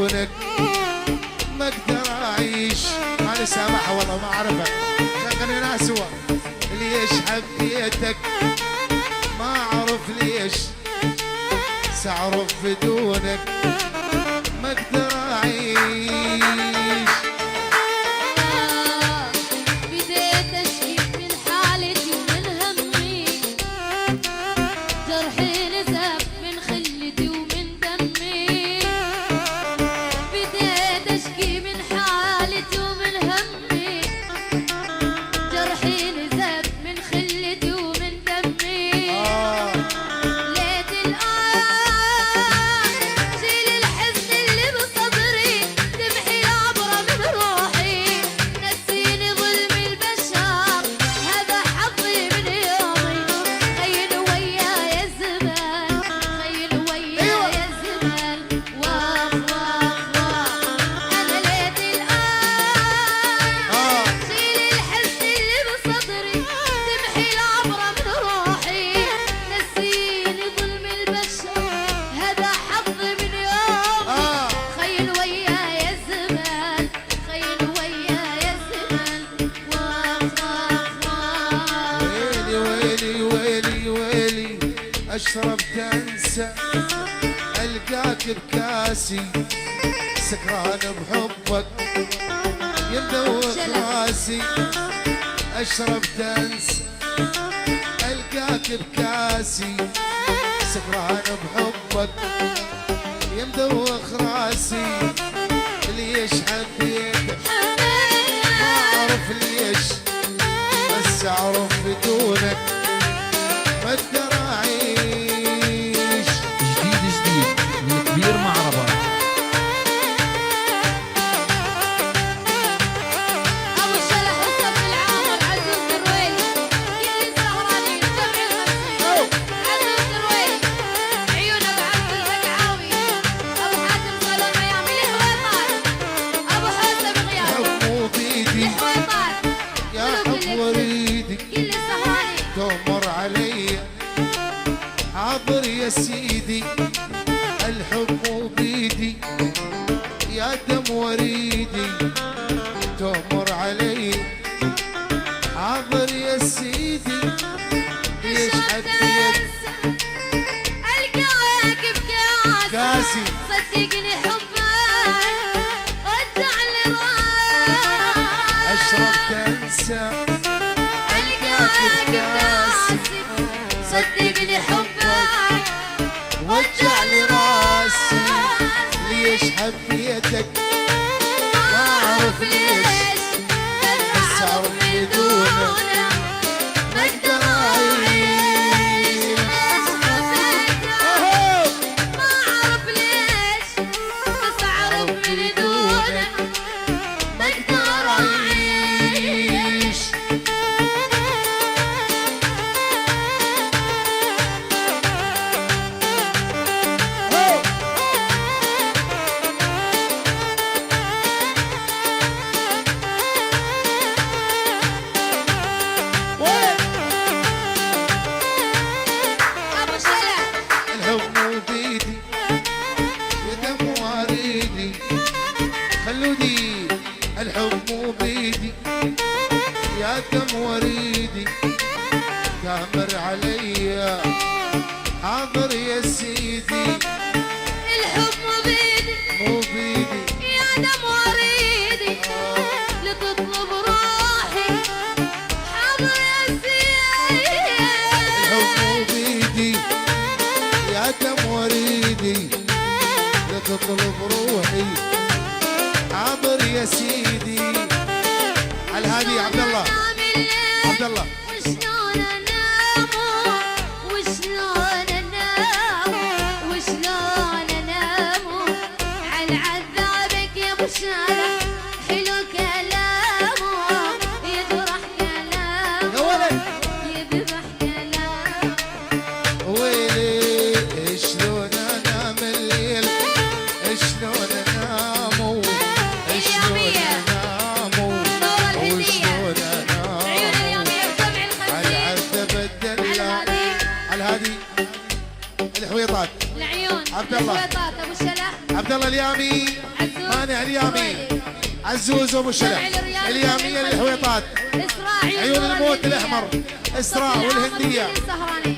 بدونك ما اقدر اعيش. ماني سامعها والله ما اعرفها، شغلنا سوا. ليش حبيتك ما اعرف ليش، سأعرف بدونك ما اقدر اعيش. بديت اشكي من حالتي ومن همي، جرحي نزف من خلتي ومن دمي. بديت اشكي من حالتي ومن همي، جرحي نزف من خلتي ومن دمي. ليت الآن شيل الحزن اللي بصدري، تمحي العبرة من روحي، نسيني ظلم البشر هذا حظي من يومي. خيل وياي الزمان، خيل وياي الزمان، واخ واخ واخ. أنا ليت الآن شيل الحزن اللي بصدري، تمحي العبرة من روحي، نسيني ظلم البشر هذا حظي من يومي. خيل وياي الزمان، خيل وياي الزمان، واخ واخ واخ. ويلي ويلي ويلي ويلي، اشرب تنسى القاك بكاسي، سكران بحبك يمدوخ راسي. اشرب تنسى القاك بكاسي، سكران بحبك يمدوخ راسي. ليش حبيتك ما اعرف ليش، بس اعرف بدونك ما اقدر اعيش. جديد جديد من كبير مع رباب. أبو الشلح حسن العامر، عزوز الرويلي، كل السهرانين جمع الخمسين. عزوز الرويلي، عيون أبو عبد البقعاوي، أبو حاتم صلومة يعمل الهويطات، أبو حسن غياب حب بيدي الهويطات. يا حب وريدي، كل السهرانين تمر علي حاضر يا سيدي. الحب مو بيدي يا دم وريدي، تمر علي حاضر يا سيدي. ليش حبيت القاك بكاسي، كاسي، صدقني حبك رجع لي راسي. اشرب تنسى القاك بكاسي، صدقني حبك وجع لي راسي. ليش حبيتك ما اعرف ليش، بس اعرف بدونك ما اقدر اعيش. ما اعرف ليش، بس اعرف من دونك ما اقدر اعيش. ابو شلح. الحب مو بيدي يا دم واريدي، خلوني. الحب مو بيدي يا دم وريدي، تامر علي حاضر يا سيدي. الحب مو بيدي مو بيدي يا دم وريدي، لتطلب روحي حاضر يا سيدي. الحب مو بيدي يا دم وريدي، لا تطلب روحي حاضر يا سيدي. على هذه يا عبد الله، عبد الله. وشلون انام وشلون انام وشلون انام على عذابك يا ابو شلح. حلو كلامه يجرح كلامه، يا ولد يذبح كلامه. ويلي شلون انام الليل، شلون انام، شلون انام، وشلون انام. عيون اليومية وجمع على الخمسين. العذب الدلع، على هذه الحويطات. العيون عبد الله. الحويطات ابو شلح. عبد الله اليامي. مانع اليامي عزوز ابو شلح الياميه الحويطات إسراء عيون الموت الاحمر اسراء والهنديه السهراني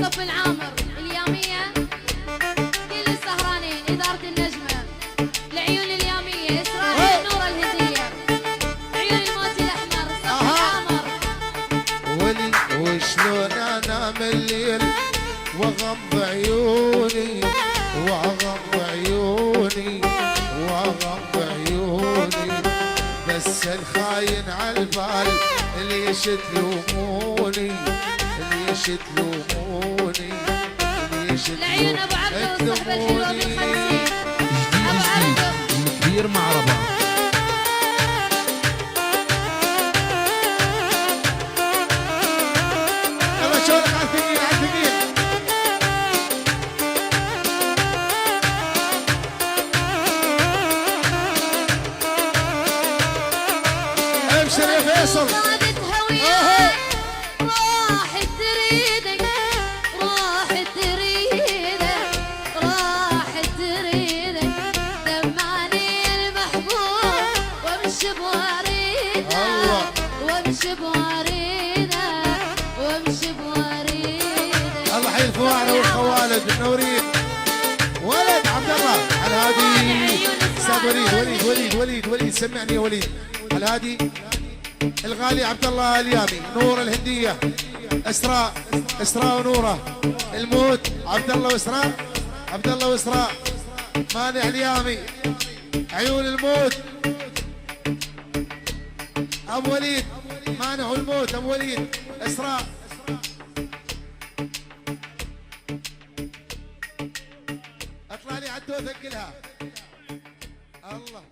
صف العامر الياميه كل السهرانين اداره النجمه العيون الياميه اسراء النور الهنديه عيون الموت الاحمر صف العامر ولي وشلون انام الليل واغمض عيوني واغمض عيوني واغمض عيوني بس الخاين عالبال ليش تلوموني ليش تلوموني ليش العيون ابو عبده صاحب الحلوه بالخمسين جديد أبو جديد عبده. الكبير معربة. يلا شلونك على الثقيل على الثقيل ابشر يا فيصل صادتها وياك راحت تريدك راحت تريدك راحت تريدك دمعني المحبوب وامشي بوريدك الله. وامشي بوريدك وامشي بوريدك الله حي الفواعل والخوالد منورين ولد عبد الله على الهادي استاذ وليد سمعني يا وليد على الهادي الغالي عبد الله اليامي نور الهنديه اسراء ونوره الموت عبد الله واسراء عبد الله واسراء مانع اليامي عيون الموت ابو وليد مانع الموت ابو وليد اسراء اطلع لي عدو ثقلها الله